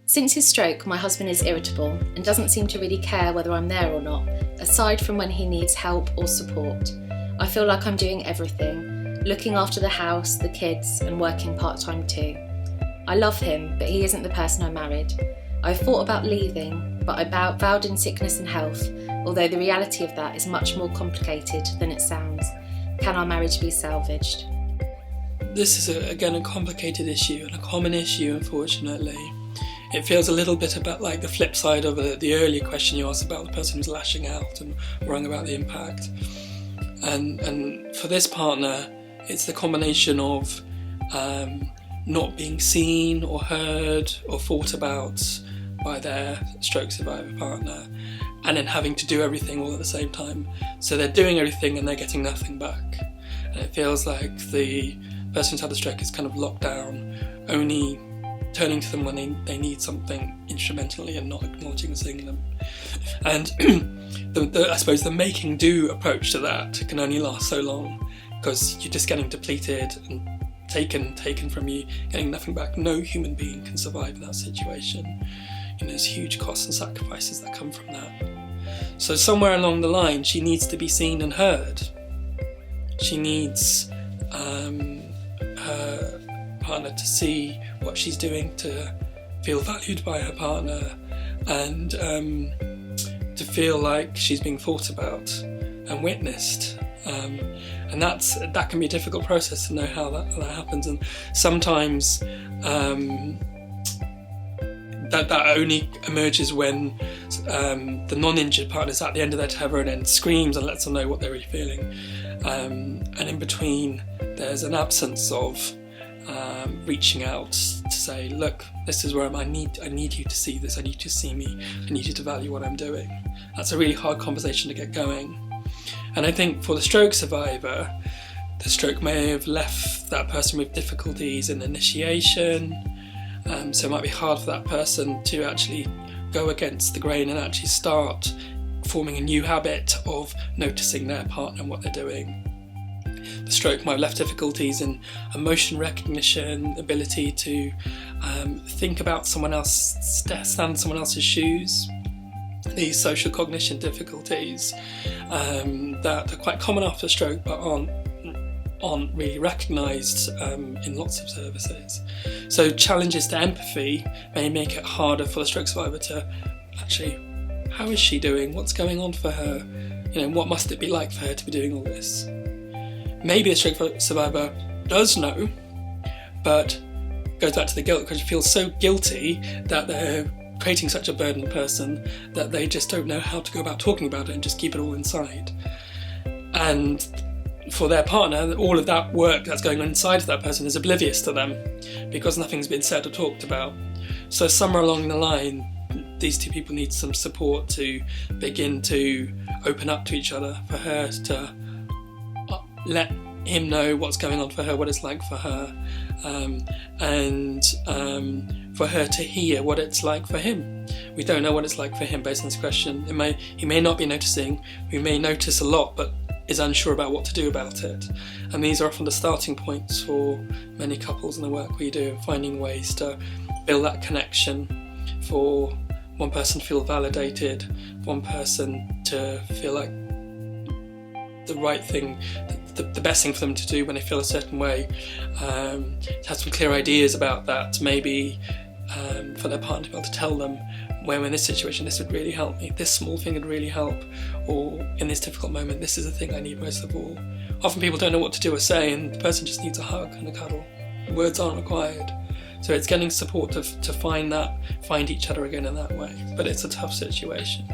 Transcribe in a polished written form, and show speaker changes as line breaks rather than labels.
Since his stroke, my husband is irritable and doesn't seem to really care whether I'm there or not, aside from when he needs help or support. I feel like I'm doing everything, looking after the house, the kids, and working part-time too. I love him, but he isn't the person I married. I've thought about leaving, but I vowed in sickness and health, although the reality of that is much more complicated than it sounds. Can our marriage be salvaged?
This is, again, a complicated issue and a common issue, unfortunately. It feels a little bit about like the flip side of the earlier question you asked about the person who's lashing out and worrying about the impact. And for this partner, it's the combination of not being seen or heard or thought about by their stroke survivor partner, and then having to do everything all at the same time. So they're doing everything and they're getting nothing back. And it feels like the person who's had the stroke is kind of locked down, only turning to them when they need something instrumentally and not acknowledging and seeing them. And I suppose the making do approach to that can only last so long, because you're just getting depleted and taken from you, getting nothing back. No human being can survive in that situation. There's huge costs and sacrifices that come from that. So somewhere along the line, she needs to be seen and heard. She needs her partner to see what she's doing, to feel valued by her partner, and to feel like she's being thought about and witnessed. And that can be a difficult process to know how that happens. And sometimes that only emerges when the non-injured partner's at the end of their tether and then screams and lets them know what they're really feeling. And in between, there's an absence of reaching out to say, look, this is where I need you to see this, I need you to see me, I need you to value what I'm doing. That's a really hard conversation to get going. And I think for the stroke survivor, the stroke may have left that person with difficulties in initiation, so it might be hard for that person to actually go against the grain and actually start forming a new habit of noticing their partner and what they're doing. The stroke might have left difficulties in emotion recognition, ability to think about someone else, stand in someone else's shoes. These social cognition difficulties that are quite common after stroke but aren't really recognised in lots of services. So challenges to empathy may make it harder for the stroke survivor to actually, how is she doing? What's going on for her? What must it be like for her to be doing all this? Maybe the stroke survivor does know, but goes back to the guilt, because she feels so guilty that they're creating such a burdened person that they just don't know how to go about talking about it and just keep it all inside. And for their partner, all of that work that's going on inside of that person is oblivious to them because nothing's been said or talked about. So somewhere along the line, these two people need some support to begin to open up to each other, for her to let him know what's going on for her, what it's like for her, and for her to hear what it's like for him. We don't know what it's like for him based on this question. He may not be noticing, we may notice a lot, but is unsure about what to do about it. And these are often the starting points for many couples in the work we do, finding ways to build that connection, for one person to feel validated, one person to feel like the right thing, the best thing for them to do when they feel a certain way, to have some clear ideas about that, maybe for their partner to be able to tell them, when in this situation this would really help me, this small thing would really help, or in this difficult moment this is the thing I need most of all. Often people don't know what to do or say, and the person just needs a hug and a cuddle. Words aren't required. So it's getting support to find each other again in that way. But it's a tough situation.